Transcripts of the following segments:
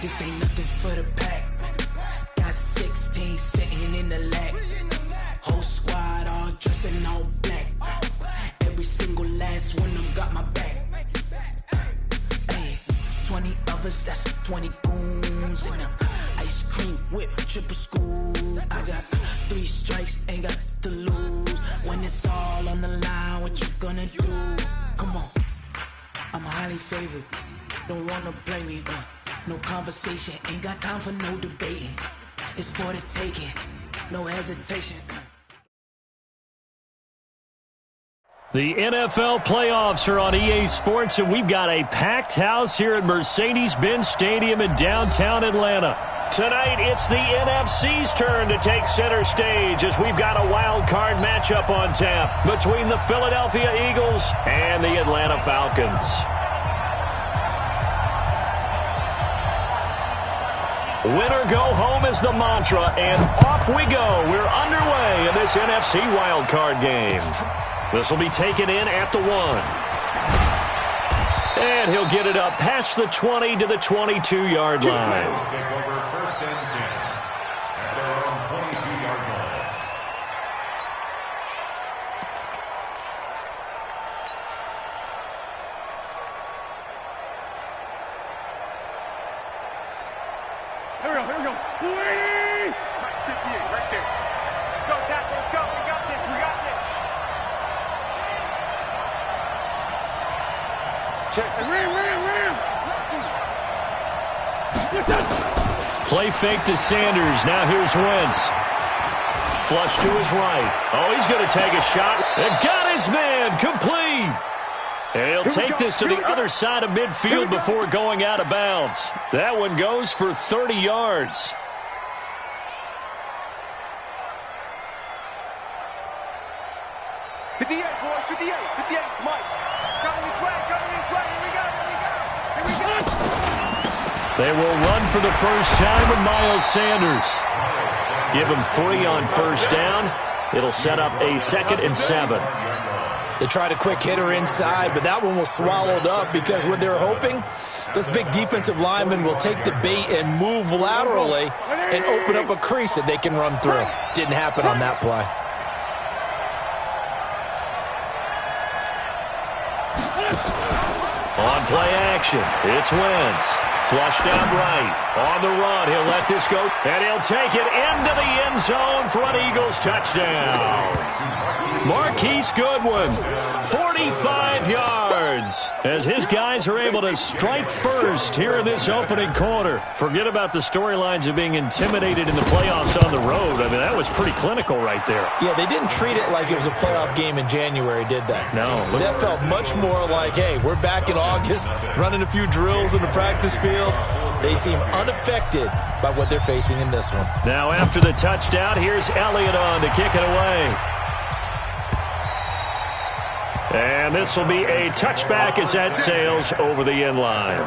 this ain't nothing for the pack. Got 16 sitting in the lag. Whole squad all dressing all black. Every single last one of them got my back. 20 of us, that's 20 goons in them. Ice cream whip, triple scoop. I got 3 strikes, ain't got to lose. When it's all on the line, what you gonna do? Come on, I'm highly favored. Don't wanna blame me, no conversation. Ain't got time for no debating. It's for the taking, no hesitation. The NFL playoffs are on EA Sports, and we've got a packed house here at Mercedes-Benz Stadium in downtown Atlanta. Tonight, it's the NFC's turn to take center stage as we've got a wild card matchup on tap between the Philadelphia Eagles and the Atlanta Falcons. Winner go home is the mantra, and off we go. We're underway in this NFC wild card game. This will be taken in at the 1. And he'll get it up past the 20 to the 22-yard line. Take over 1st and 10 at their own 22-yard line. Here we go, here we go. Right there. Let's go, tackle, let's go. We got this, we got this. Check. Ram. Play fake to Sanders. Now here's Wentz. Flush to his right. Oh, he's going to take a shot. And got his man. Complete. And he'll take this to the other side of midfield before going out of bounds. That one goes for 30 yards. They will run for the first time with Miles Sanders. Give him 3 on first down. It'll set up a 2nd and 7. They tried a quick hitter inside, but that one was swallowed up because what they're hoping, this big defensive lineman will take the bait and move laterally and open up a crease that they can run through. Didn't happen on that play. On play action, it's Wentz. Flushed out right. On the run, he'll let this go, and he'll take it into the end zone for an Eagles touchdown. Marquise Goodwin, 45 yards, as his guys are able to strike first here in this opening quarter. Forget about the storylines of being intimidated in the playoffs on the road. I mean, that was pretty clinical right there. Yeah, they didn't treat it like it was a playoff game in January, did they? No. That felt much more like, hey, we're back in August, running a few drills in the practice field. They seem unaffected by what they're facing in this one. Now after the touchdown, here's Elliott on to kick it away. And this will be a touchback as that sails over the end line.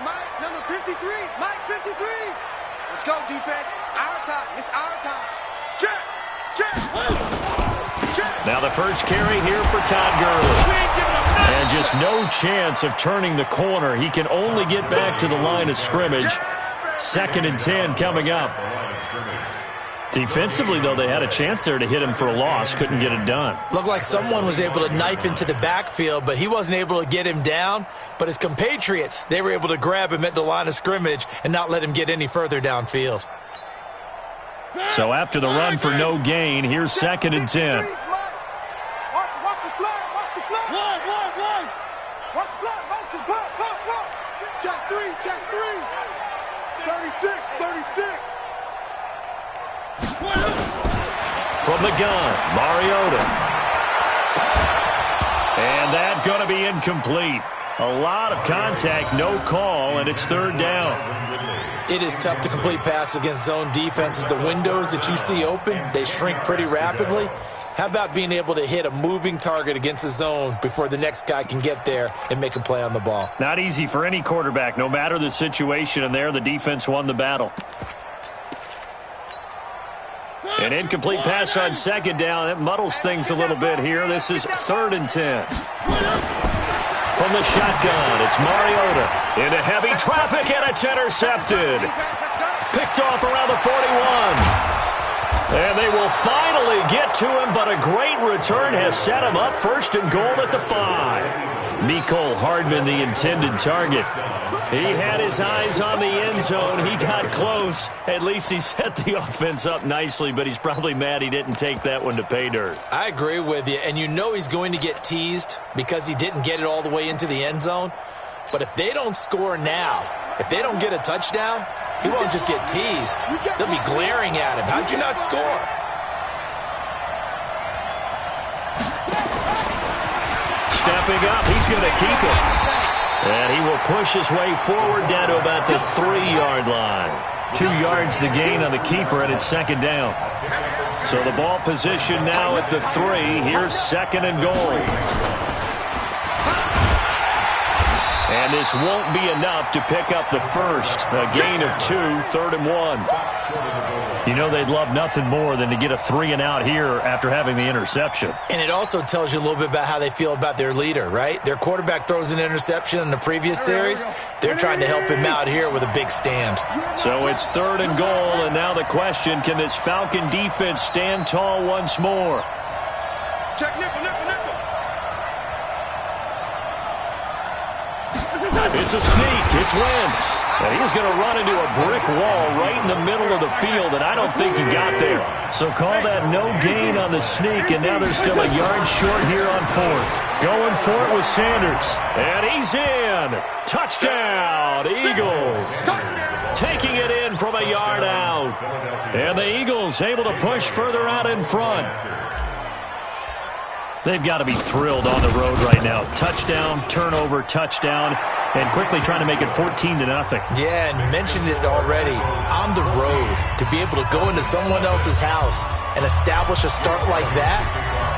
Mike, number 53. Mike, 53. Let's go, defense. Our time. It's our time. Check. Now the first carry here for Todd Gurley. And just no chance of turning the corner. He can only get back to the line of scrimmage. 2nd and 10 coming up. Defensively, though, they had a chance there to hit him for a loss. Couldn't get it done. Looked like someone was able to knife into the backfield, but he wasn't able to get him down. But his compatriots, they were able to grab him at the line of scrimmage and not let him get any further downfield. So after the run for no gain, here's 2nd and 10. Watch the flag. Watch the flag. One. Watch the flag. Motion. Block. Check 3. 36. From the gun, Mariota. And that going to be incomplete. A lot of contact, no call, and it's 3rd down. It is tough to complete passes against zone defenses. The windows that you see open, they shrink pretty rapidly. How about being able to hit a moving target against a zone before the next guy can get there and make a play on the ball? Not easy for any quarterback, no matter the situation, and there the defense won the battle. An incomplete pass on second down. That muddles things a little bit here. This is 3rd and 10. From the shotgun, it's Mariota. Into heavy traffic, and it's intercepted. Picked off around the 41. And they will finally get to him, but a great return has set him up 1st and goal at the 5. Mecole Hardman, the intended target. He had his eyes on the end zone. He got close. At least he set the offense up nicely, but he's probably mad he didn't take that one to pay dirt. I agree with you, and you know he's going to get teased because he didn't get it all the way into the end zone. But if they don't score now, if they don't get a touchdown, he won't just get teased. They'll be glaring at him. How'd you not score? Stepping up, he's going to keep it. And he will push his way forward down to about the 3-yard line. 2 yards the gain on the keeper, and it's 2nd down. So the ball position now at the 3. Here's 2nd and goal. And this won't be enough to pick up the first. A gain of 2, 3rd and 1. You know they'd love nothing more than to get a 3-and-out here after having the interception. And it also tells you a little bit about how they feel about their leader, right? Their quarterback throws an interception in the previous series. They're trying to help him out here with a big stand. So it's 3rd and goal, and now the question, can this Falcon defense stand tall once more? Check nickel. It's a sneak. It's Wentz. And he's going to run into a brick wall right in the middle of the field, and I don't think he got there. So call that no gain on the sneak, and now they're still a yard short here on 4th. Going for it with Sanders. And he's in. Touchdown, Eagles. Taking it in from a yard out. And the Eagles able to push further out in front. They've got to be thrilled on the road right now. Touchdown, turnover, touchdown, and quickly trying to make it 14-0. Yeah, and you mentioned it already. On the road, to be able to go into someone else's house and establish a start like that,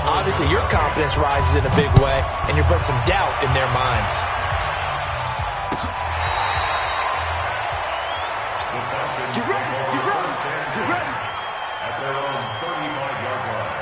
obviously your confidence rises in a big way, and you bring some doubt in their minds. Get ready. At their own 35-yard line.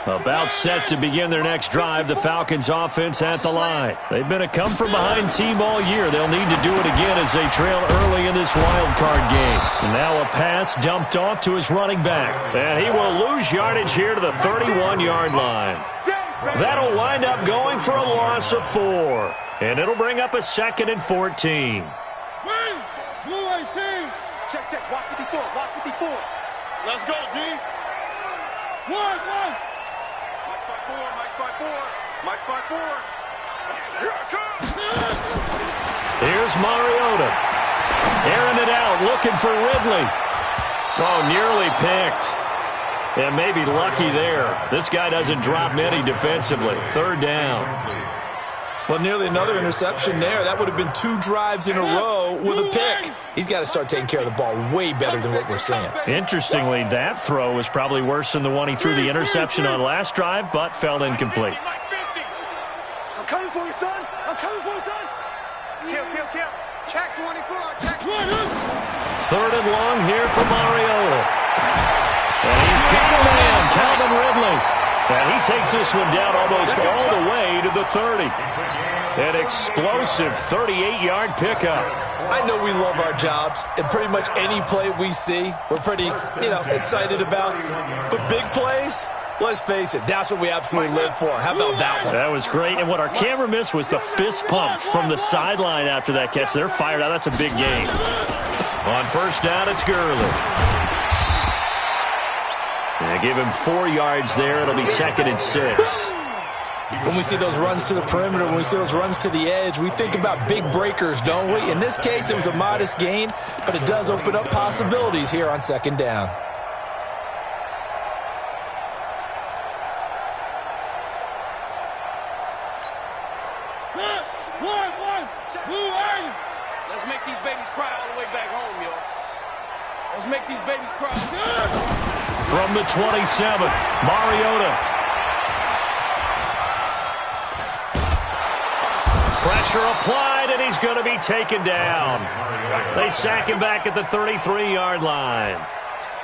About set to begin their next drive, the Falcons offense at the line. They've been a come-from-behind team all year. They'll need to do it again as they trail early in this wild card game. Now a pass dumped off to his running back. And he will lose yardage here to the 31-yard line. That'll wind up going for a loss of 4. And it'll bring up a 2nd and 14. Blue 18. Check. Watch 54. Let's go, D. One. Mike 5-4. Here it comes. Here's Mariota. Airing it out, looking for Ridley. Oh, nearly picked. And maybe lucky there. This guy doesn't drop many defensively. 3rd down. Well, nearly another interception there. That would have been 2 drives in a row with a pick. He's got to start taking care of the ball way better than what we're seeing. Interestingly, that throw was probably worse than the one he threw the interception on last drive, but fell incomplete. I'm coming for you, son. Kill. Check 24. Check 24. 3rd and long here for Mariota. And he's got a man, Calvin Ridley. And he takes this one down almost all the way to the 30. An explosive 38-yard pickup. I know we love our jobs, and pretty much any play we see, we're pretty, excited about. But big plays, let's face it, that's what we absolutely live for. How about that one? That was great. And what our camera missed was the fist pump from the sideline after that catch. They're fired out. That's a big game. On 1st down, it's Gurley. And give him 4 yards there. It'll be 2nd and 6. When we see those runs to the perimeter, when we see those runs to the edge, we think about big breakers, don't we? In this case, it was a modest gain, but it does open up possibilities here on 2nd down. Let's make these babies cry all the way back home, y'all. Let's make these babies cry. From the 27, Mariota. Pressure applied, and he's going to be taken down. They sack him back at the 33-yard line.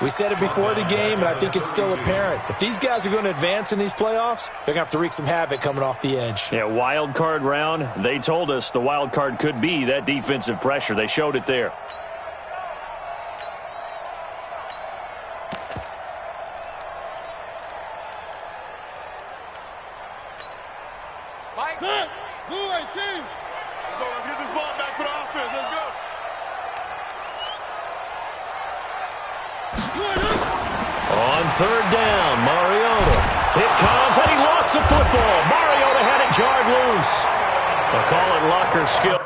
We said it before the game, and I think it's still apparent. If these guys are going to advance in these playoffs, they're going to have to wreak some havoc coming off the edge. Yeah, wild card round. They told us the wild card could be that defensive pressure. They showed it there. Mike. Blue 18. Let's go. Let's get this ball back for the offense. Let's go. On third down, Mariota. It comes, and he lost the football. Mariota had it jarred loose. They'll call it locker skill.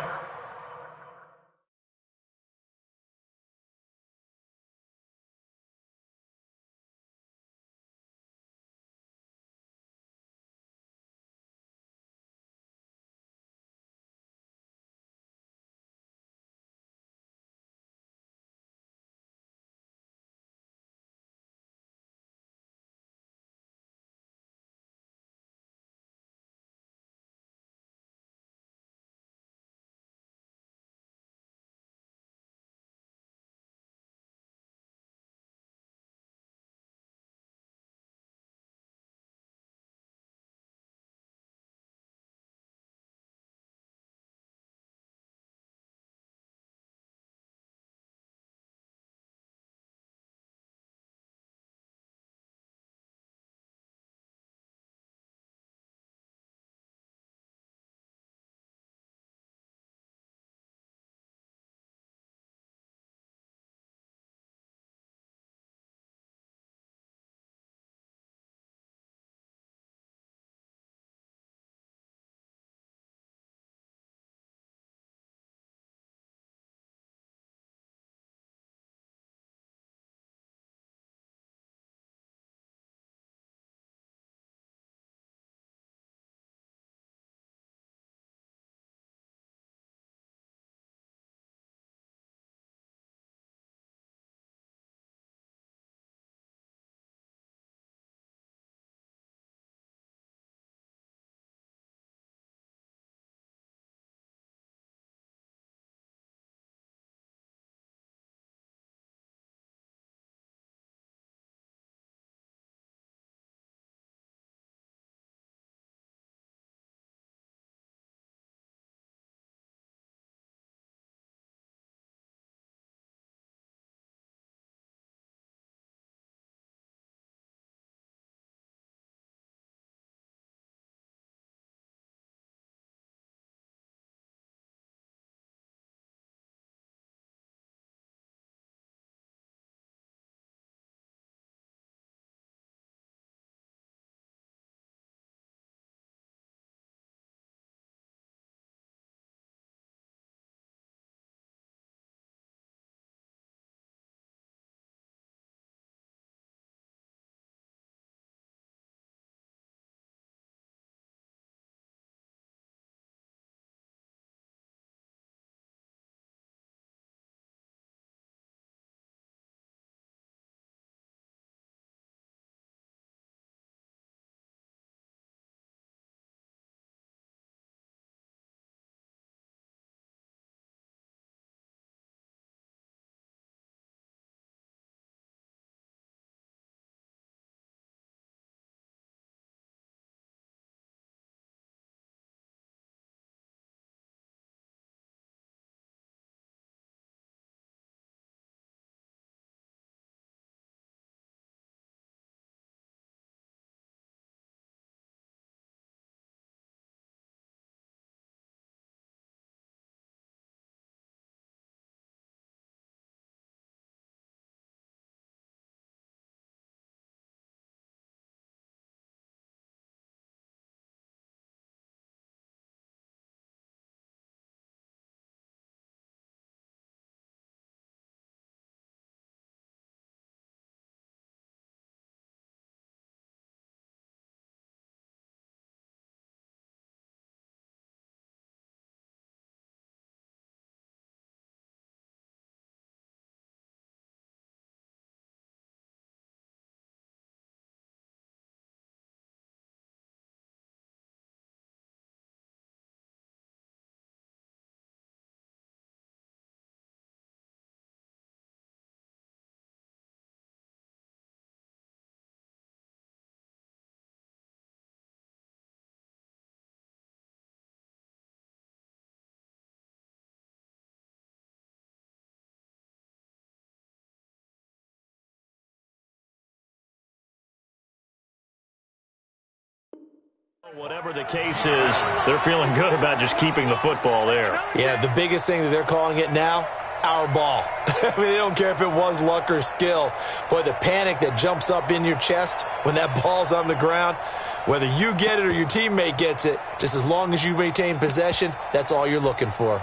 Whatever the case is, they're feeling good about just keeping the football there. Yeah, the biggest thing that they're calling it now, our ball. I mean, they don't care if it was luck or skill. Boy, the panic that jumps up in your chest when that ball's on the ground, whether you get it or your teammate gets it, just as long as you maintain possession, that's all you're looking for.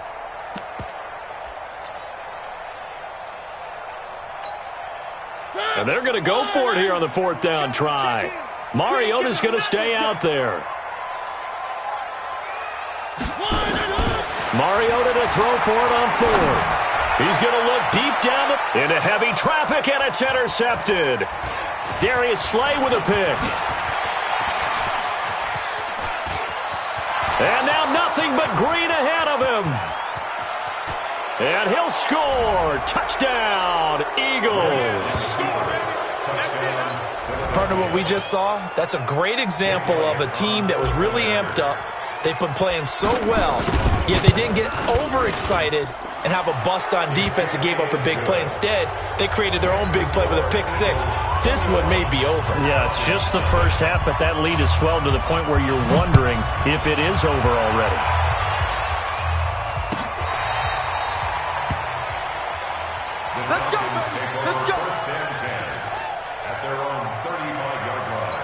And they're going to go for it here on the 4th down try. Mariota's going to stay out there. Mariota to throw for it on 4th. He's going to look deep down into heavy traffic, and it's intercepted. Darius Slay with a pick. And now nothing but green ahead of him. And he'll score. Touchdown, Eagles. Partner, what we just saw, that's a great example of a team that was really amped up. They've been playing so well, yet they didn't get overexcited and have a bust on defense and gave up a big play. Instead, they created their own big play with a pick 6. This one may be over. Yeah, it's just the first half, but that lead has swelled to the point where you're wondering if it is over already. Let's go, baby. Let's go. First and 10 at their own 35-yard line.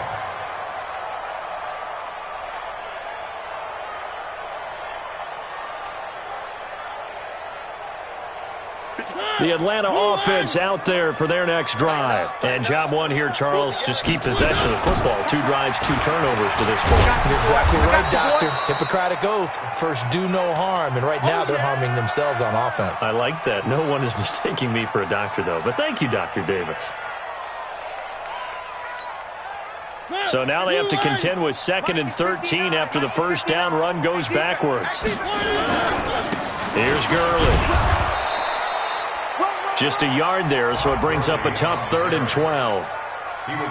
The Atlanta offense out there for their next drive. And job one here, Charles, just keep possession of the football. 2 drives, 2 turnovers to this point. You're exactly right, Doctor. Hippocratic oath. First, do no harm. And right now, they're harming themselves on offense. I like that. No one is mistaking me for a doctor, though. But thank you, Dr. Davis. So now they have to contend with 2nd and 13 after the first down run goes backwards. Here's Gurley. Just a yard there, so it brings up a tough 3rd and 12.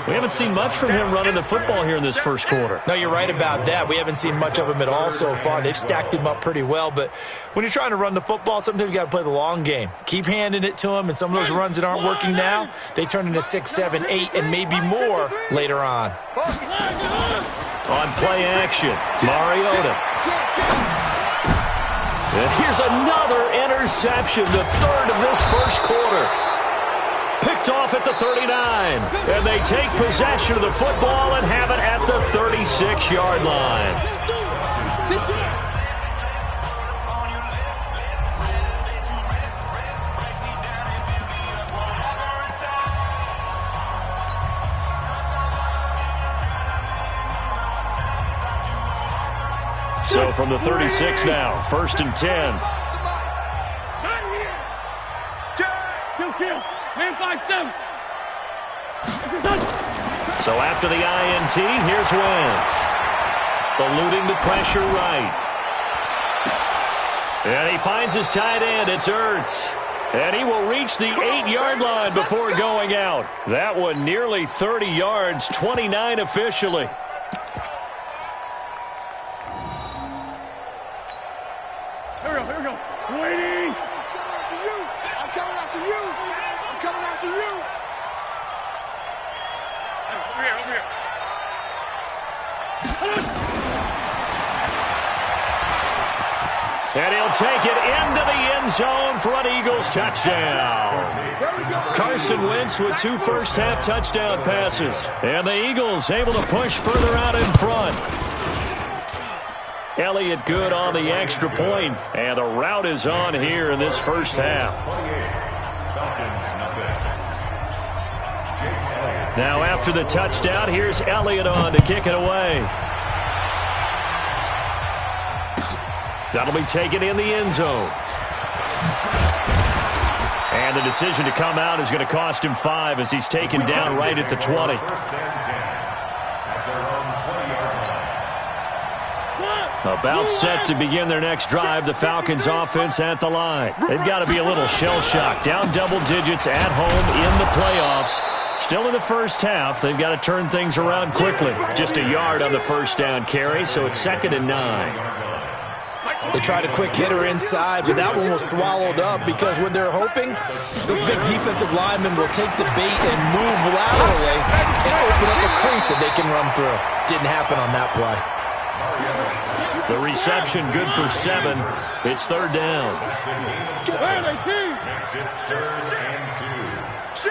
We haven't seen much from him running the football here in this first quarter. No, you're right about that. We haven't seen much of him at all so far. They've stacked him up pretty well, but when you're trying to run the football, sometimes you got to play the long game. Keep handing it to him, and some of those runs that aren't working now, they turn into 6, 7, 8, and maybe more later on. On play action, Mariota. And here's another interception, the 3rd of this first quarter. Picked off at the 39. And they take possession of the football and have it at the 36-yard line. So from the 36 now, 1st and 10. So after the INT, here's Wentz. Eluding the pressure right. And he finds his tight end. It's Ertz. And he will reach the 8-yard line before going out. That one nearly 30 yards, 29 officially. Here we go. Waiting. I'm coming after you. I'm coming after you. Over here. And he'll take it into the end zone for an Eagles touchdown. Carson Wentz with 2 first-half touchdown passes. And the Eagles able to push further out in front. Elliott good on the extra point, and the route is on here in this first half. Now after the touchdown, here's Elliott on to kick it away. That'll be taken in the end zone. And the decision to come out is going to cost him 5 as he's taken down right at the 20. About set to begin their next drive, the Falcons offense at the line. They've got to be a little shell-shocked. Down double digits at home in the playoffs. Still in the first half. They've got to turn things around quickly. Just a yard on the first down carry, so it's 2nd and 9. They tried a quick hitter inside, but that one was swallowed up because what they're hoping, those big defensive linemen will take the bait and move laterally and open up a crease that they can run through. Didn't happen on that play. The reception good for 7. It's third down. Makes it 3rd and 2.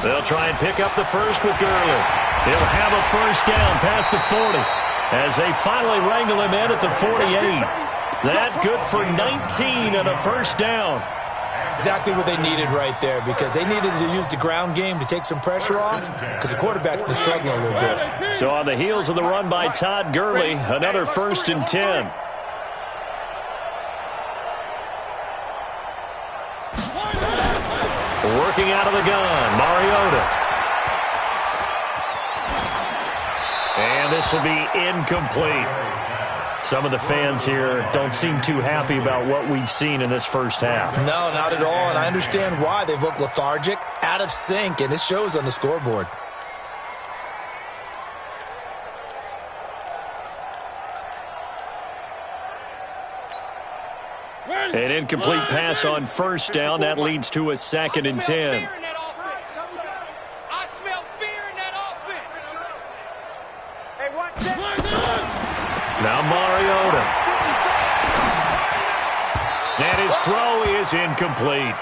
They'll try and pick up the first with Gurley. He'll have a first down past the 40 as they finally wrangle him in at the 48. That good for 19 and a first down. Exactly what they needed right there, because they needed to use the ground game to take some pressure off, because the quarterback's been struggling a little bit. So on the heels of the run by Todd Gurley, another 1st and 10. Working out of the gun, Mariota. And this will be incomplete. Some of the fans here don't seem too happy about what we've seen in this first half. No, not at all, and I understand why. They've looked lethargic, out of sync, and it shows on the scoreboard. An incomplete pass on first down. That leads to a 2nd and 10. I smell fear in that offense. Hey, watch that. Now Mariota. And his throw is incomplete.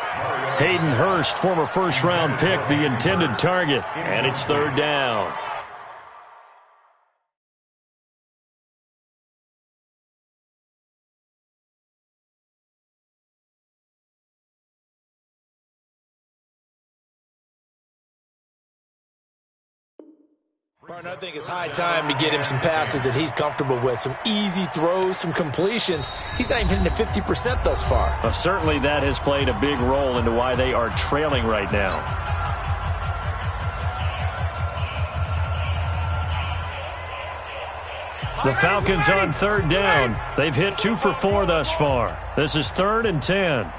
Hayden Hurst, former first-round pick, the intended target. And it's third down. Partner, I think it's high time to get him some passes that he's comfortable with, some easy throws, some completions. He's not even hitting the 50% thus far. Well, certainly that has played a big role into why they are trailing right now. The Falcons on third down. They've hit 2 for 4 thus far. This is 3rd and 10. A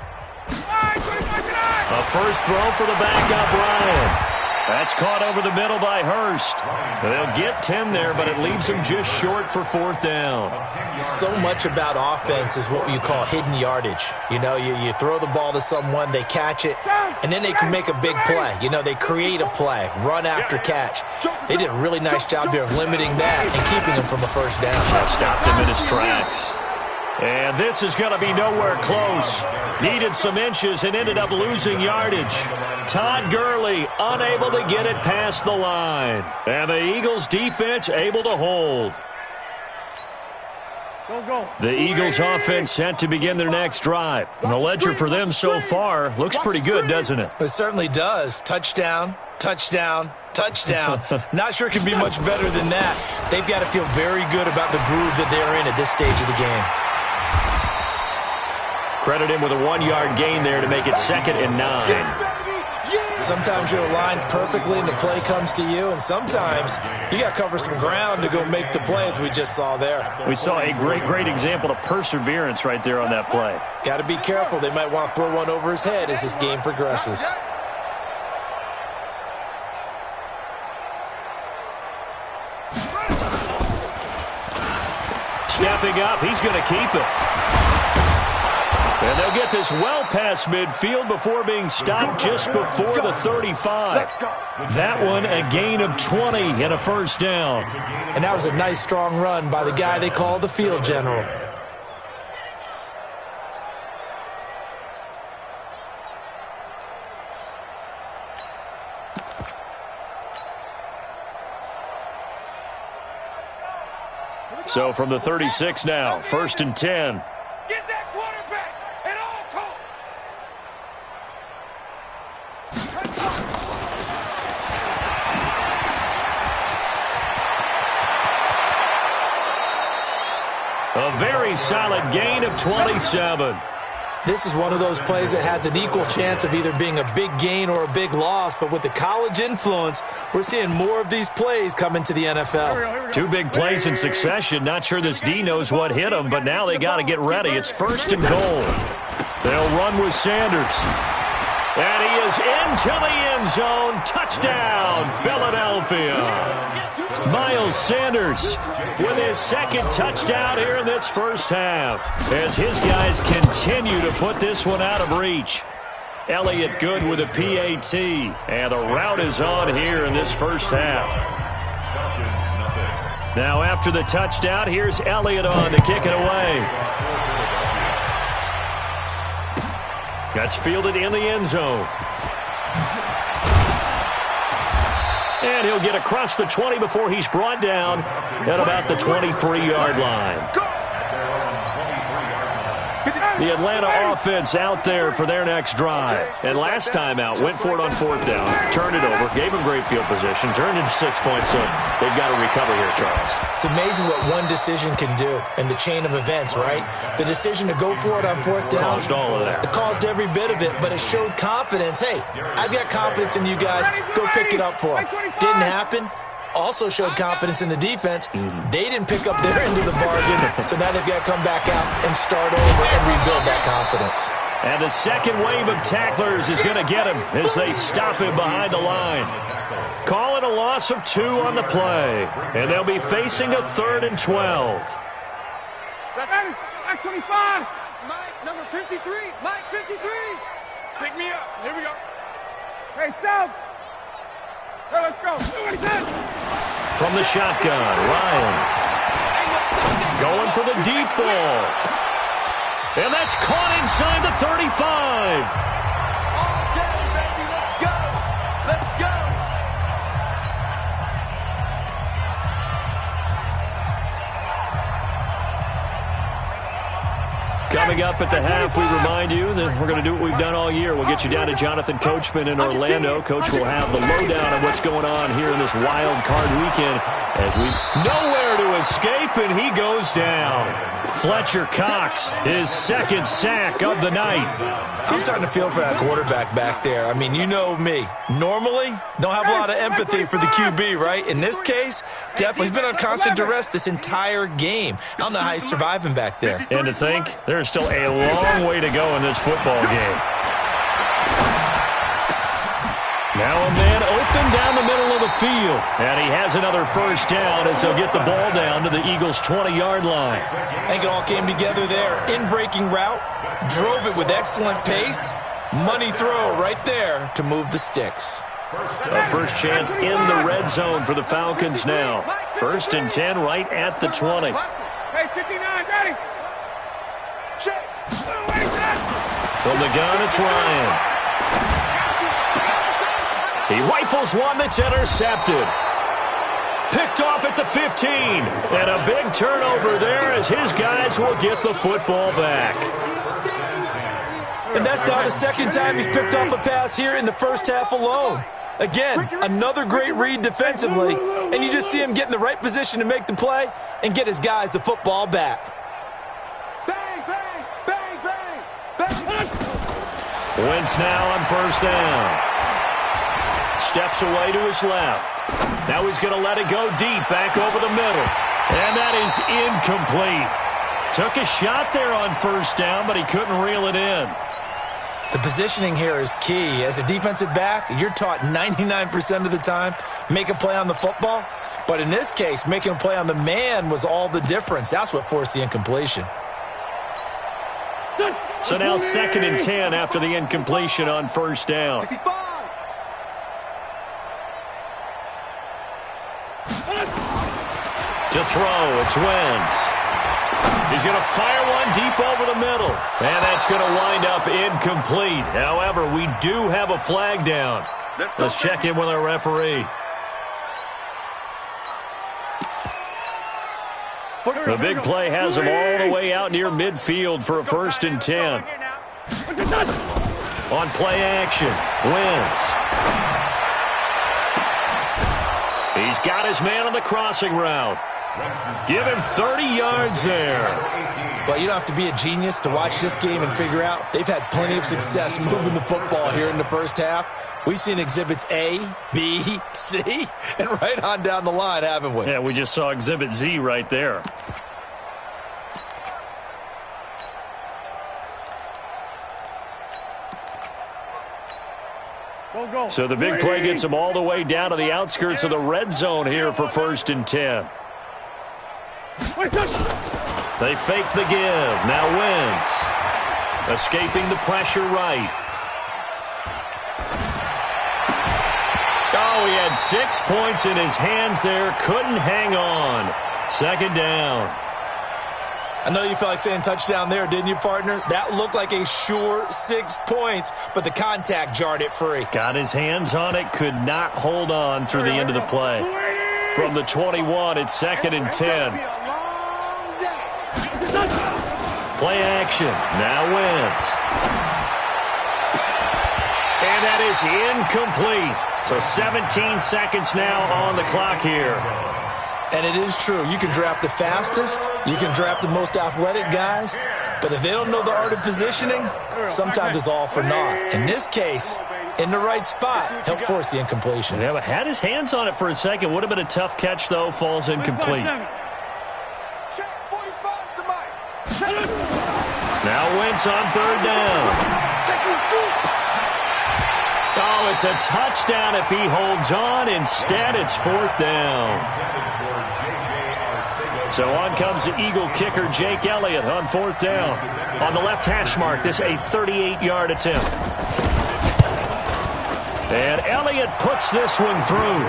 first throw for the backup, Ryan. That's caught over the middle by Hurst. They'll get 10 there, but it leaves them just short for 4th down. So much about offense is what you call hidden yardage. You know, you throw the ball to someone, they catch it, and then they can make a big play. You know, they create a play, run after catch. They did a really nice job there of limiting that and keeping him from a first down. That stopped him in his tracks. And this is going to be nowhere close. Needed some inches and ended up losing yardage. Todd Gurley unable to get it past the line. And the Eagles defense able to hold. The Eagles offense set to begin their next drive. And the ledger for them so far looks pretty good, doesn't it? It certainly does. Touchdown, touchdown, touchdown. Not sure it can be much better than that. They've got to feel very good about the groove that they're in at this stage of the game. Credit him with a 1-yard gain there to make it 2nd and 9. Sometimes you're aligned perfectly and the play comes to you, and sometimes you got to cover some ground to go make the play, as we just saw there. We saw a great example of perseverance right there on that play. Got to be careful. They might want to throw one over his head as this game progresses. Stepping up, he's going to keep it. And they'll get this well past midfield before being stopped just before the 35. That one a gain of 20 and a first down. And that was a nice strong run by the guy they call the field general. So from the 36 now, 1st and 10. Get that quarterback at all costs. A very solid gain of 27. This is one of those plays that has an equal chance of either being a big gain or a big loss, but with the college influence, we're seeing more of these plays come into the NFL. 2 big plays in succession. Not sure this D knows what hit him, but now they got to get ready. It's 1st and goal. They'll run with Sanders. And he is into the end zone. Touchdown, Philadelphia. Miles Sanders with his 2nd touchdown here in this first half as his guys continue to put this one out of reach. Elliott Good with a PAT, and the route is on here in this first half. Now after the touchdown, here's Elliott on to kick it away. That's fielded in the end zone. And he'll get across the 20 before he's brought down at about the 23-yard line. The Atlanta offense out there for their next drive. And last time out, went for it on fourth down, turned it over, gave them great field position, turned into 6 points, so they've got to recover here, Charles. It's amazing what one decision can do in the chain of events, right? The decision to go for it on fourth down. Caused all of that. It caused every bit of it, but it showed confidence. Hey, I've got confidence in you guys. Go pick it up for them. Didn't happen. Also showed confidence in the defense. They didn't pick up their end of the bargain, so now they've got to come back out and start over and rebuild that confidence. And the second wave of tacklers is going to get him as they stop him behind the line. Call it a loss of 2 on the play, and they'll be facing a 3rd and 12. That's 25. Mike, number 53. Mike, 53. Pick me up. Here we go. Hey, South. Hey, let's go. From the shotgun, Ryan. Going for the deep ball. And that's caught inside the 35. Okay, baby, let's go. Let's go. Coming up at the half, we remind you that we're going to do what we've done all year. We'll get you down to Jonathan Coachman in Orlando. Coach will have the lowdown on what's going on here in this wild card weekend as we nowhere to escape, and he goes down. Fletcher Cox, his 2nd sack of the night. I'm starting to feel for that quarterback back there. I mean, you know me. Normally, don't have a lot of empathy for the QB, right? In this case, definitely he's been on constant duress this entire game. I don't know how he's surviving back there. And to think, there's still a long way to go in this football game. Now a man open down the middle of the field. And he has another first down as he'll get the ball down to the Eagles' 20-yard line. I think it all came together there. In-breaking route, drove it with excellent pace. Money throw right there to move the sticks. A first chance in the red zone for the Falcons now. 1st and 10 right at the 20. Hey, 59, ready. Check. From the gun, it's Ryan. He rifles one that's intercepted. Picked off at the 15. And a big turnover there as his guys will get the football back. And that's now the 2nd time he's picked off a pass here in the first half alone. Again, another great read defensively. And you just see him get in the right position to make the play and get his guys the football back. Bang, bang, bang, bang, bang. Wentz now on first down. Steps away to his left. Now he's going to let it go deep back over the middle. And that is incomplete. Took a shot there on first down, but he couldn't reel it in. The positioning here is key. As a defensive back, you're taught 99% of the time, make a play on the football. But in this case, making a play on the man was all the difference. That's what forced the incompletion. So now 2nd and 10 after the incompletion on first down. 65. To throw, it's Wentz. He's going to fire one deep over the middle. And that's going to wind up incomplete. However, we do have a flag down. Let's check in with our referee. The big play has him all the way out near midfield for a 1st and 10. On play action, Wentz. He's got his man on the crossing route. Give him 30 yards there. Well, you don't have to be a genius to watch this game and figure out they've had plenty of success moving the football here in the first half. We've seen exhibits A, B, C, and right on down the line, haven't we? Yeah, we just saw exhibit Z right there. So the big play gets them all the way down to the outskirts of the red zone here for 1st and 10. They fake the give. Now Wentz. Escaping the pressure right. Oh, he had 6 points in his hands there. Couldn't hang on. Second down. I know you felt like saying touchdown there, didn't you, partner? That looked like a sure 6 points, but the contact jarred it free. Got his hands on it, could not hold on through the end of the play. From the 21, it's 2nd and 10. Play action. Now Wentz. And that is incomplete. So 17 seconds now on the clock here. And it is true. You can draft the fastest. You can draft the most athletic guys. But if they don't know the art of positioning, sometimes it's all for naught. In this case, in the right spot, helped force the incompletion. Yeah, but had his hands on it for a second. Would have been a tough catch, though. Falls incomplete. Now Wentz on 3rd down. Oh, it's a touchdown if he holds on. Instead, it's 4th down. So on comes the Eagle kicker, Jake Elliott, on 4th down. On the left hash mark, this a 38-yard attempt. And Elliott puts this one through.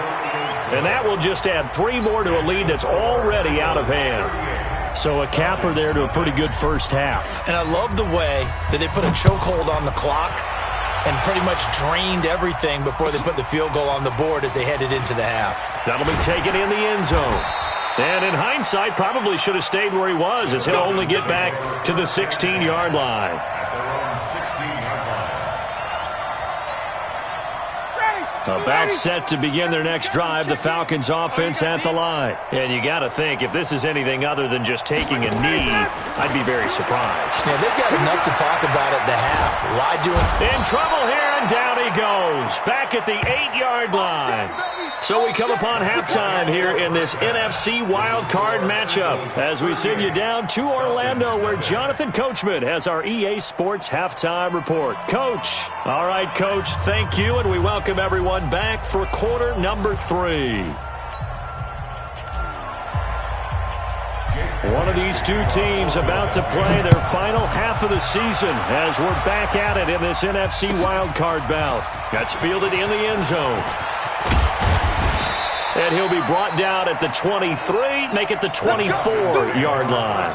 And that will just add 3 more to a lead that's already out of hand. So a capper there to a pretty good first half. And I love the way that they put a chokehold on the clock and pretty much drained everything before they put the field goal on the board as they headed into the half. That'll be taken in the end zone. And in hindsight, probably should have stayed where he was, as he'll only get back to the 16-yard line. About set to begin their next drive, the Falcons offense at the line. And you got to think, if this is anything other than just taking a knee, I'd be very surprised. Yeah, they've got enough to talk about at the half. Why do it? In trouble here, and down he goes. Back at the 8-yard line. So we come upon halftime here in this NFC wildcard matchup as we send you down to Orlando where Jonathan Coachman has our EA Sports halftime report. Coach. All right, Coach, thank you, and we welcome everyone back for quarter number 3. One of these two teams about to play their final half of the season as we're back at it in this NFC wildcard bout. That's fielded in the end zone. And he'll be brought down at the 23, make it the 24-yard line.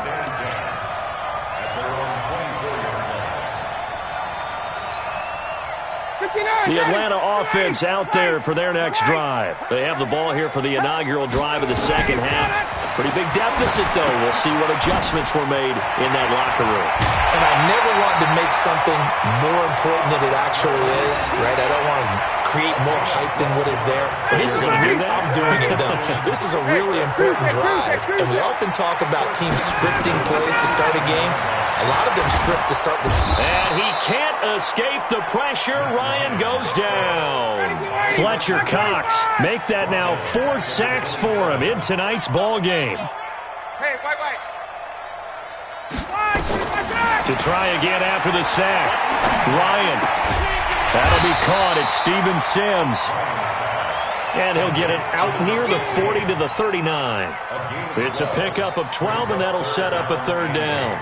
The Atlanta offense out there for their next drive. They have the ball here for the inaugural drive of the second half. Pretty big deficit, though. We'll see what adjustments were made in that locker room. And I never want to make something more important than it actually is, right? I don't want to create more hype than what is there. But this is a real, I'm doing it, though. This is a really important drive. And we often talk about teams scripting plays to start a game. A lot of them script to start this. And he can't escape the pressure. Ryan goes down. Fletcher Cox make that now 4 sacks for him in tonight's ball game. Hey, wait. To try again after the sack. Ryan. That'll be caught at Steven Sims. And he'll get it out near the 40 to the 39. It's a pickup of 12, and that'll set up a 3rd down.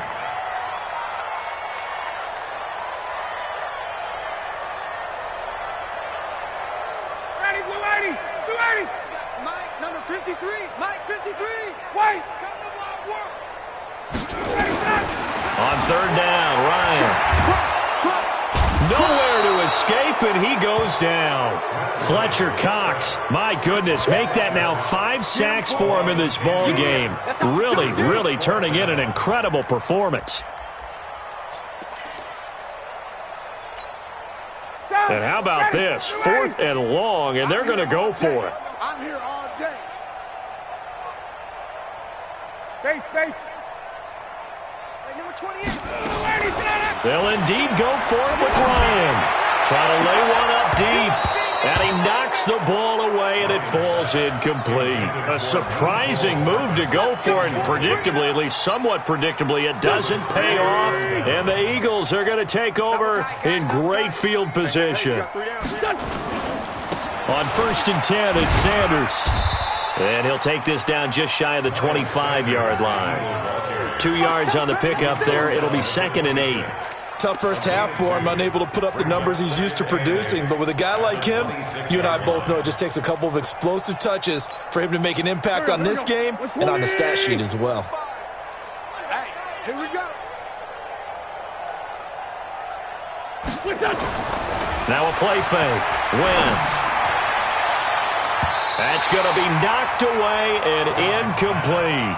Mike, number 53. Mike, 53. Wait. On 3rd down, Ryan. Nowhere to escape, and he goes down. Fletcher Cox, my goodness, make that now 5 sacks for him in this ball game. Really turning in an incredible performance. And how about this? 4th and long, and they're going to go for it. I'm here all day. Base. Hey, number 28. They'll indeed go for it with Ryan. Trying to lay one up deep. And he knocks the ball away, and it falls incomplete. A surprising move to go for it, and predictably, at least somewhat predictably, it doesn't pay off. And the Eagles are going to take over in great field position. On 1st and 10, it's Sanders. And he'll take this down just shy of the 25-yard line. 2 yards on the pickup there. It'll be 2nd and 8. Tough first half for him, unable to put up the numbers he's used to producing. But with a guy like him, you and I both know it just takes a couple of explosive touches for him to make an impact on this game and on the stat sheet as well. Hey, here we go. Now a play fake. Wentz. That's going to be knocked away and incomplete.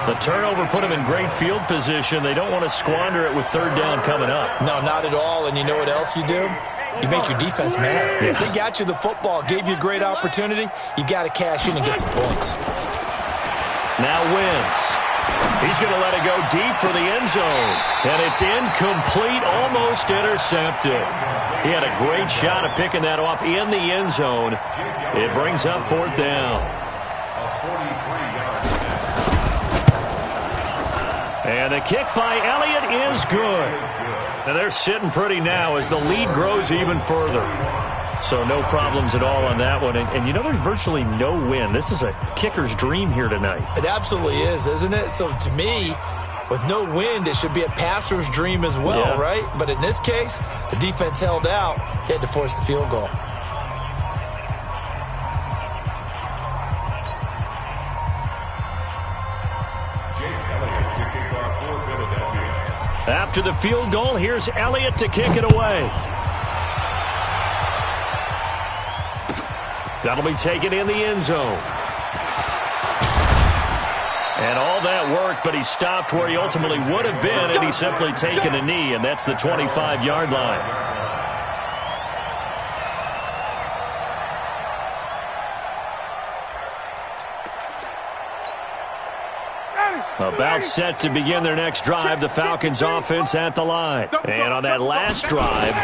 The turnover put him in great field position. They don't want to squander it with third down coming up. No, not at all. And you know what else you do? You make your defense mad. Yeah. They got you the football, gave you a great opportunity. You got to cash in and get some points. Now Wentz. He's going to let it go deep for the end zone. And it's incomplete, almost intercepted. He had a great shot at picking that off in the end zone. It brings up fourth down. And the kick by Elliott is good. And they're sitting pretty now as the lead grows even further. So no problems at all on that one. And you know, there's virtually no win. This is a kicker's dream here tonight. It absolutely is, isn't it? So to me, with no wind, it should be a passer's dream as well, right? But in this case, the defense held out. He had to force the field goal. After the field goal, here's Elliott to kick it away. That'll be taken in the end zone. And all that work, but he stopped where he ultimately would have been had he simply taken a knee, and that's the 25-yard line. About set to begin their next drive, the Falcons offense at the line. And on that last drive,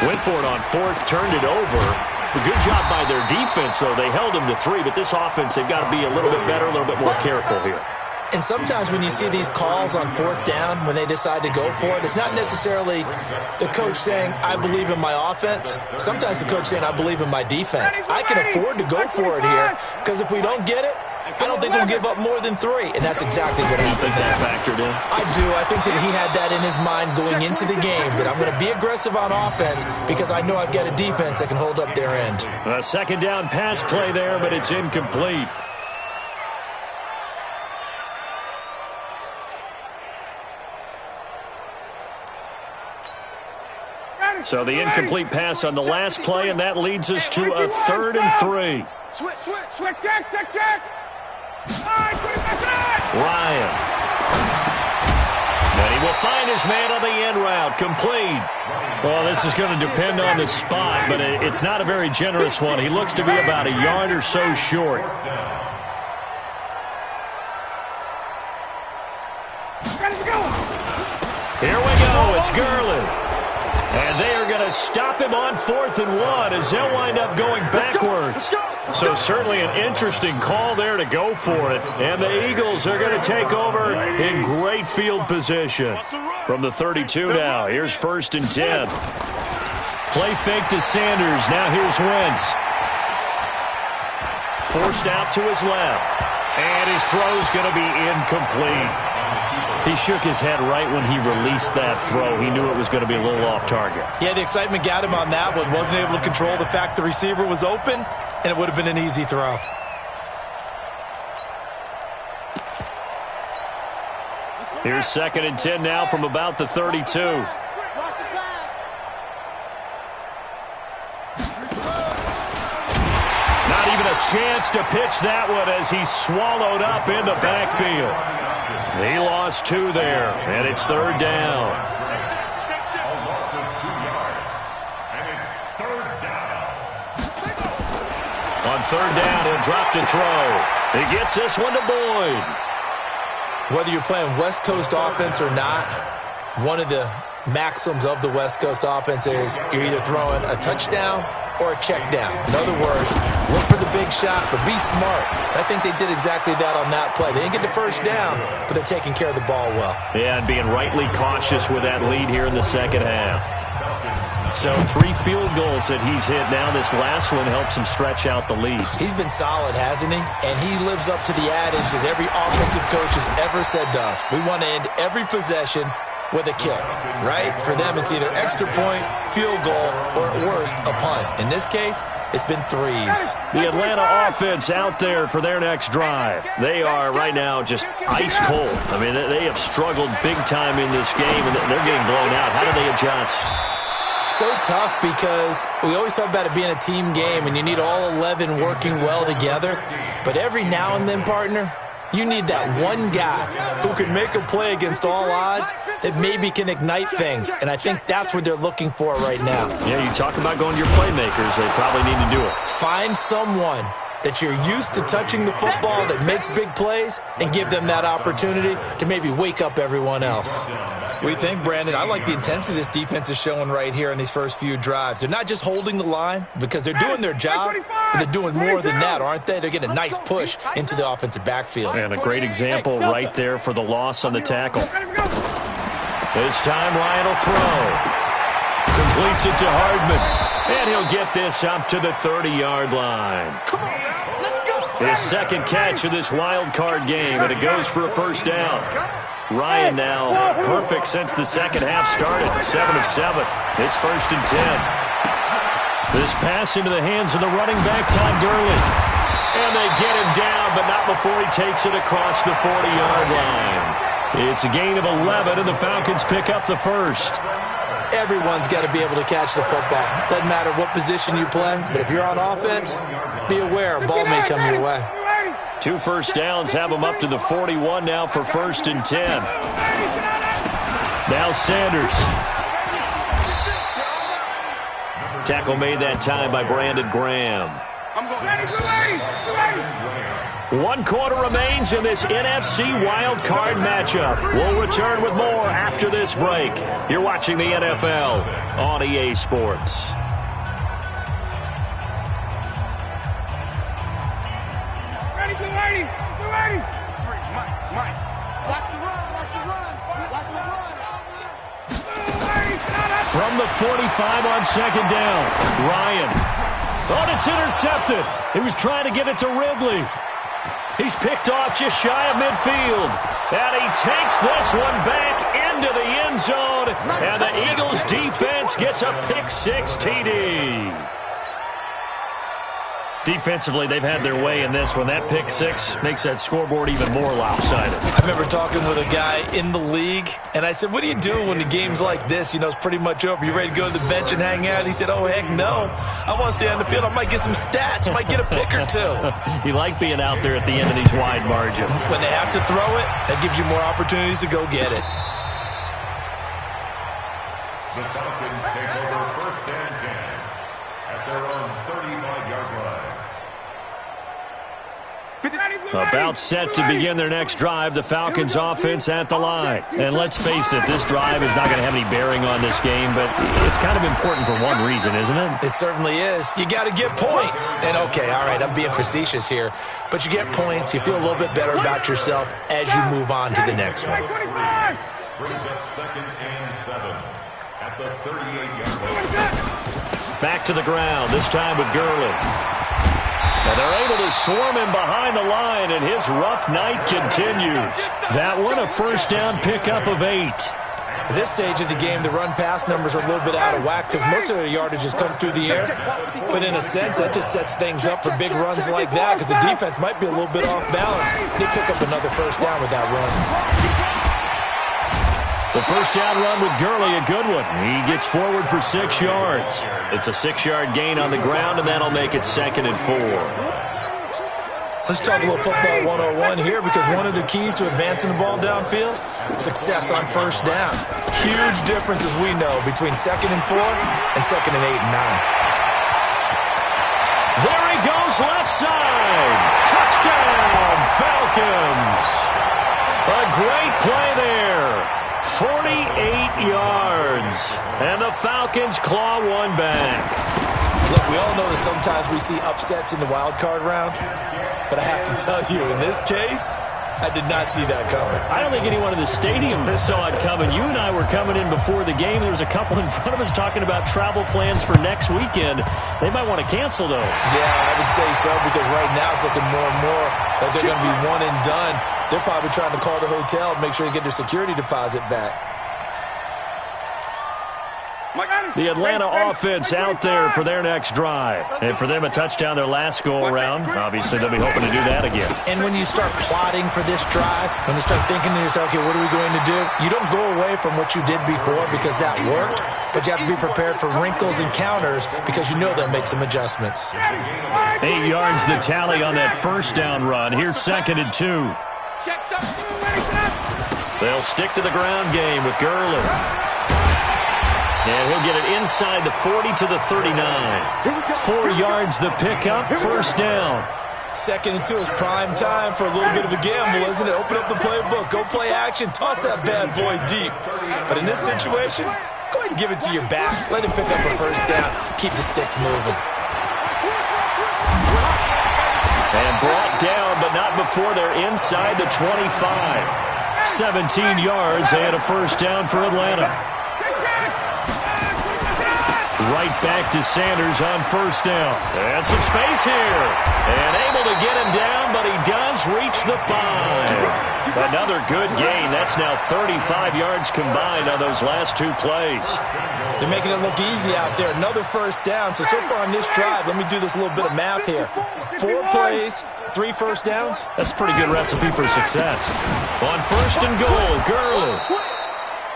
went for it on fourth, turned it over. A good job by their defense, though. They held them to 3, but this offense, they've got to be a little bit better, a little bit more careful here. And sometimes when you see these calls on fourth down, when they decide to go for it, it's not necessarily the coach saying, I believe in my offense. Sometimes the coach saying, I believe in my defense. I can afford to go for it here because if we don't get it, I don't think we'll give up more than 3. And that's exactly what happened. You think that factored in? I do. I think that he had that in his mind going into the game, that I'm going to be aggressive on offense because I know I've got a defense that can hold up their end. A second down pass play there, but it's incomplete. So the incomplete pass on the last play, and that leads us to a 3rd and 3. Switch, check. Ryan. And he will find his man on the end route, complete. Well, this is going to depend on the spot, but it's not a very generous one. He looks to be about a yard or so short. Here we go. It's Gurley. And they are going to stop him on 4th and 1 as they'll wind up going backwards. So certainly an interesting call there to go for it. And the Eagles are going to take over in great field position. From the 32 now, here's 1st and 10. Play fake to Sanders. Now here's Wentz. Forced out to his left. And his throw's going to be incomplete. He shook his head right when he released that throw. He knew it was going to be a little off target. Yeah, the excitement got him on that one. Wasn't able to control the fact the receiver was open, and it would have been an easy throw. Here's 2nd and 10 now from about the 32. Not even a chance to pitch that one as he's swallowed up in the backfield. He lost 2 there, and it's 3rd down. A loss of 2 yards, and it's 3rd down. On 3rd down, he'll drop to throw. He gets this one to Boyd. Whether you're playing West Coast offense or not, one of the maxims of the West Coast offense is you're either throwing a touchdown or a check down. In other words, look for the big shot, but be smart. I think they did exactly that on that play. They didn't get the first down, but they're taking care of the ball well. Yeah, and being rightly cautious with that lead here in the second half. So 3 field goals that he's hit now. This last one helps him stretch out the lead. He's been solid, hasn't he? And he lives up to the adage that every offensive coach has ever said to us. We want to end every possession with a kick, right? For them, it's either extra point, field goal, or at worst, a punt. In this case, it's been threes. The Atlanta offense out there for their next drive. They are right now just ice cold. I mean, they have struggled big time in this game, and they're getting blown out. How do they adjust? So tough because we always talk about it being a team game, and you need all 11 working well together. But every now and then, partner, you need that one guy who can make a play against all odds that maybe can ignite things. And I think that's what they're looking for right now. Yeah, you talk about going to your playmakers. They probably need to do it. Find someone that you're used to touching the football that makes big plays and give them that opportunity to maybe wake up everyone else. What do you think, Brandon? I like the intensity this defense is showing right here in these first few drives. They're not just holding the line because they're doing their job, but they're doing more than that, aren't they? They're getting a nice push into the offensive backfield. And a great example right there for the loss on the tackle. This time Ryan will throw. Completes it to Hardman. And he'll get this up to the 30-yard line. His second catch of this wild card game, and it goes for a first down. Ryan now perfect since the second half started. 7 of 7. It's 1st and 10. This pass into the hands of the running back, Todd Gurley. And they get him down, but not before he takes it across the 40-yard line. It's a gain of 11, and the Falcons pick up the first. Everyone's got to be able to catch the football. Doesn't matter what position you play, but if you're on offense, be aware a ball may come your way. 2 first downs have them up to the 41 now for 1st and 10. Now Sanders. Tackle made that time by Brandon Graham. 1 quarter remains in this NFC Wild Card matchup. We'll return with more after this break. You're watching the NFL on EA Sports. From the 45 on 2nd down, Ryan. Oh, it's intercepted. He was trying to get it to Ridley. He's picked off just shy of midfield. And he takes this one back into the end zone. And the Eagles defense gets a pick-6 TD. Defensively, they've had their way in this one. That pick-6 makes that scoreboard even more lopsided. I remember talking with a guy in the league, and I said, what do you do when the game's like this? You know, it's pretty much over. You ready to go to the bench and hang out? And he said, oh, heck no. I want to stay on the field. I might get some stats. I might get a pick or two. You like being out there at the end of these wide margins. When they have to throw it, that gives you more opportunities to go get it. The Falcons take over 1st and 10 at their own 35-yard line. About set to begin their next drive, the Falcons offense at the line. And let's face it, this drive is not going to have any bearing on this game, but it's kind of important for one reason, isn't it? It certainly is. You got to get points. And okay, all right, I'm being facetious here, but you get points, you feel a little bit better about yourself as you move on to the next one. Brings up 2nd and 7 at the 38-yard line. Back to the ground, this time with Gurley. And they're able to swarm him behind the line, and his rough night continues. That one, a first down pickup of 8. At this stage of the game, the run-pass numbers are a little bit out of whack because most of their yardage has come through the air. But in a sense, that just sets things up for big runs like that because the defense might be a little bit off balance. They pick up another first down with that run. The first down run with Gurley, a good one. He gets forward for 6 yards. It's a 6-yard gain on the ground, and that'll make it 2nd and 4. Let's talk a little football 101 here because one of the keys to advancing the ball downfield, success on first down. Huge difference, as we know, between 2nd and 4 and 2nd and 8 and 9. There he goes, left side. Touchdown, Falcons. A great play there. 48 yards. And the Falcons claw one back. Look, we all know that sometimes we see upsets in the wild card round. But I have to tell you, in this case, I did not see that coming. I don't think anyone in the stadium saw it coming. You and I were coming in before the game. There was a couple in front of us talking about travel plans for next weekend. They might want to cancel those. Yeah, I would say so because right now it's looking more and more like they're going to be one and done. They're probably trying to call the hotel and make sure they get their security deposit back. The Atlanta offense out there for their next drive. And for them, a touchdown their last go-around. Obviously, they'll be hoping to do that again. And when you start plotting for this drive, when you start thinking to yourself, okay, what are we going to do? You don't go away from what you did before because that worked, but you have to be prepared for wrinkles and counters because you know they'll make some adjustments. 8 yards the tally on that first down run. Here's 2nd and 2. They'll stick to the ground game with Gurley. And he'll get it inside the 40 to the 39. 4 yards the pickup, first down. 2nd and 2 is prime time for a little bit of a gamble, isn't it? Open up the playbook, go play action, toss that bad boy deep. But in this situation, go ahead and give it to your back. Let him pick up a first down. Keep the sticks moving. And brought down, but not before they're inside the 25. 17 yards and a first down for Atlanta. Right back to Sanders on first down. And some space here. And able to get him down, but he does reach the 5. Another good gain. That's now 35 yards combined on those last 2 plays. They're making it look easy out there. Another first down. So far on this drive, let me do this little bit of math here. 4 plays, 3 first downs. That's a pretty good recipe for success. On first and goal, Gurley.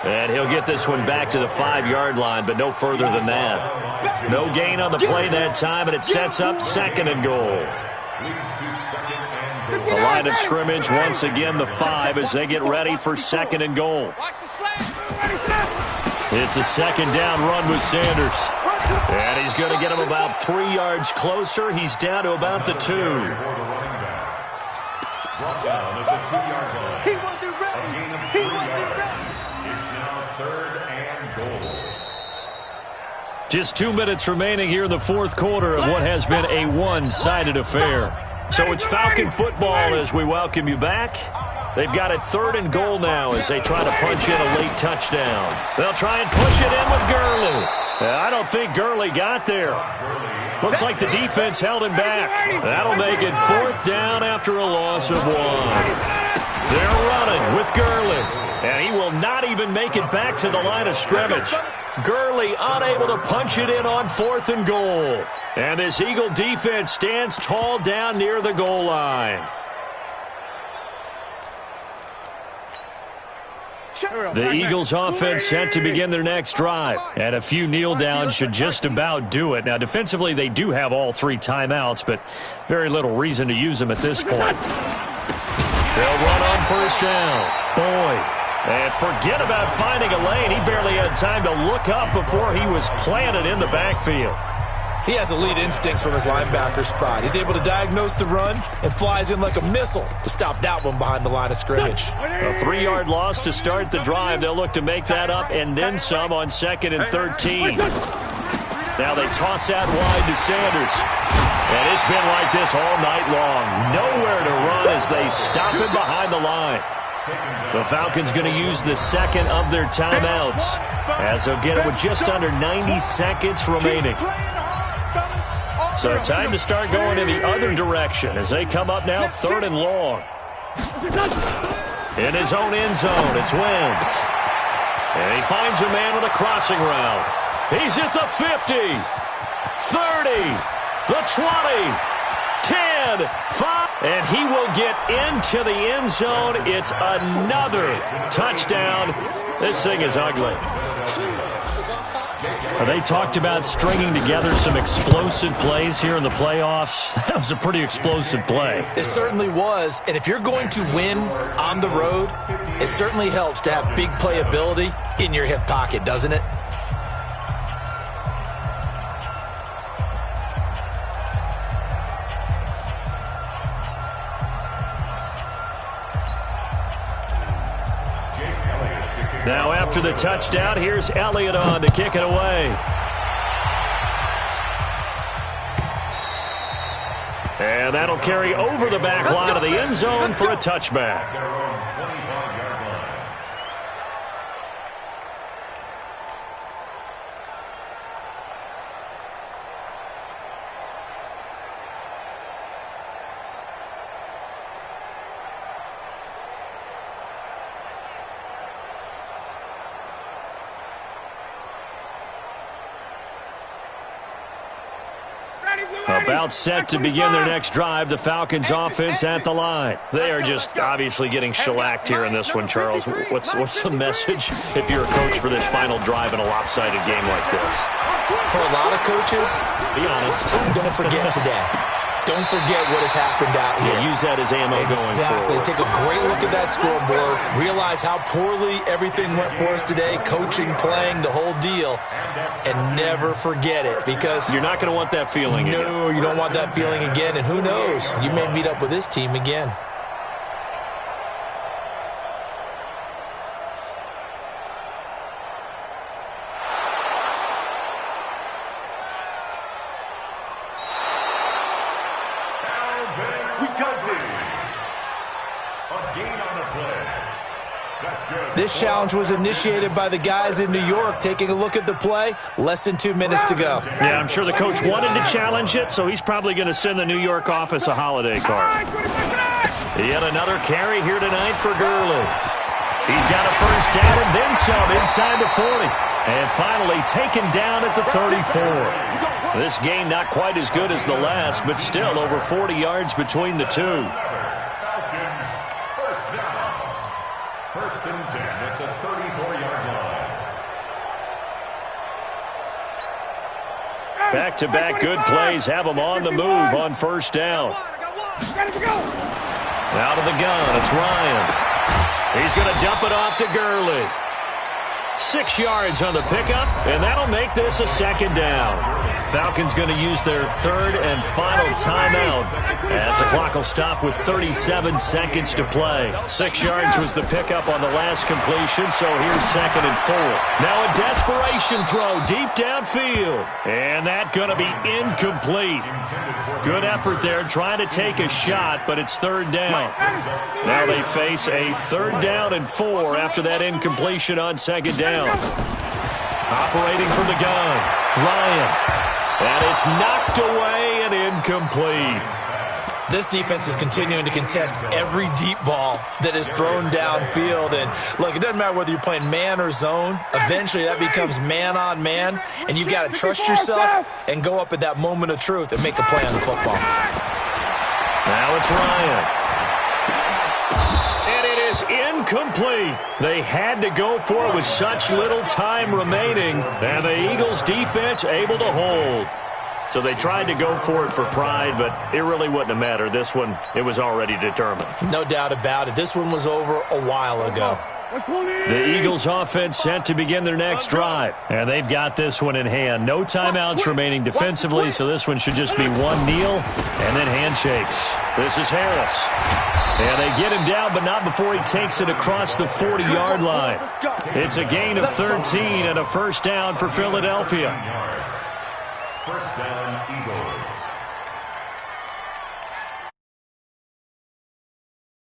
And he'll get this one back to the 5-yard line, but no further than that. No gain on the play that time, and it sets up 2nd and goal. The line of scrimmage, once again, the 5 as they get ready for 2nd and goal. It's a 2nd down run with Sanders. And he's going to get him about 3 yards closer. He's down to about the 2. He wasn't ready. He wasn't ready. Just 2 minutes remaining here in the 4th quarter of what has been a one-sided affair. So it's Falcon football as we welcome you back. They've got it 3rd and goal now as they try to punch in a late touchdown. They'll try and push it in with Gurley. I don't think Gurley got there. Looks like the defense held him back. That'll make it 4th down after a loss of 1. They're running with Gurley. And he will not even make it back to the line of scrimmage. Gurley unable to punch it in on 4th and goal. And this Eagle defense stands tall down near the goal line. The Eagles offense set to begin their next drive. And a few kneel downs should just about do it. Now defensively they do have all 3 timeouts, but very little reason to use them at this point. They'll run on first down. Boyd. And forget about finding a lane. He barely had time to look up before he was planted in the backfield. He has elite instincts from his linebacker spot. He's able to diagnose the run and flies in like a missile to stop that one behind the line of scrimmage. A 3-yard loss to start the drive. They'll look to make that up and then some on 2nd and 13. Now they toss out wide to Sanders. And it's been like this all night long. Nowhere to run as they stop him behind the line. The Falcons going to use the 2nd of their timeouts as they'll get it with just under 90 seconds remaining. So time to start going in the other direction as they come up now 3rd and long. In his own end zone, it's Wentz. And he finds a man on the crossing route. He's at the 50, 30, the 20, 10, 5. And he will get into the end zone. It's another touchdown. This thing is ugly. They talked about stringing together some explosive plays here in the playoffs. That was a pretty explosive play. It certainly was. And if you're going to win on the road, it certainly helps to have big playability in your hip pocket, doesn't it? Now after the touchdown, here's Elliott on to kick it away. And that'll carry over the back line of the end zone for a touchback. About set to begin their next drive, the Falcons offense at the line. They are just obviously getting shellacked here in this one, Charles. What's the message if you're a coach for this final drive in a lopsided game like this? For a lot of coaches, be honest, don't forget today. Don't forget what has happened out here. Yeah, use that as ammo going forward. Exactly. Take a great look at that scoreboard. Realize how poorly everything went for us today. Coaching, playing, the whole deal. And never forget it, because you're not going to want that feeling again. No, you don't want that feeling again. And who knows? You may meet up with this team again. This challenge was initiated by the guys in New York. Taking a look at the play, less than 2 minutes to go. Yeah, I'm sure the coach wanted to challenge it, so he's probably going to send the New York office a holiday card. Yet another carry here tonight for Gurley. He's got a first down and then some inside the 40. And finally taken down at the 34. This gain not quite as good as the last, but still over 40 yards between the two. First and 10 at the 34-yard line. Back-to-back good plays have them on the move on first down. Out of the gun, it's Ryan. He's going to dump it off to Gurley. 6 yards on the pickup, and that'll make this a second down. Falcons going to use their third and final timeout as the clock will stop with 37 seconds to play. 6 yards was the pickup on the last completion, so here's 2nd and 4. Now a desperation throw deep downfield, and that going to be incomplete. Good effort there trying to take a shot, but it's 3rd down. Now they face a 3rd down and 4 after that incompletion on 2nd down. Operating from the gun, Ryan. And it's knocked away and incomplete. This defense is continuing to contest every deep ball that is thrown downfield. And look, it doesn't matter whether you're playing man or zone. Eventually that becomes man on man. And you've got to trust yourself and go up at that moment of truth and make a play on the football. Now it's Ryan. And it is incomplete. They had to go for it with such little time remaining. And the Eagles defense able to hold. So they tried to go for it for pride, but it really wouldn't have mattered. This one, it was already determined. No doubt about it. This one was over a while ago. The Eagles offense set to begin their next drive. And they've got this one in hand. No timeouts remaining defensively, so this one should just be one kneel and then handshakes. This is Harris. And they get him down, but not before he takes it across the 40-yard line. It's a gain of 13 and a first down for Philadelphia. First down, Eagles.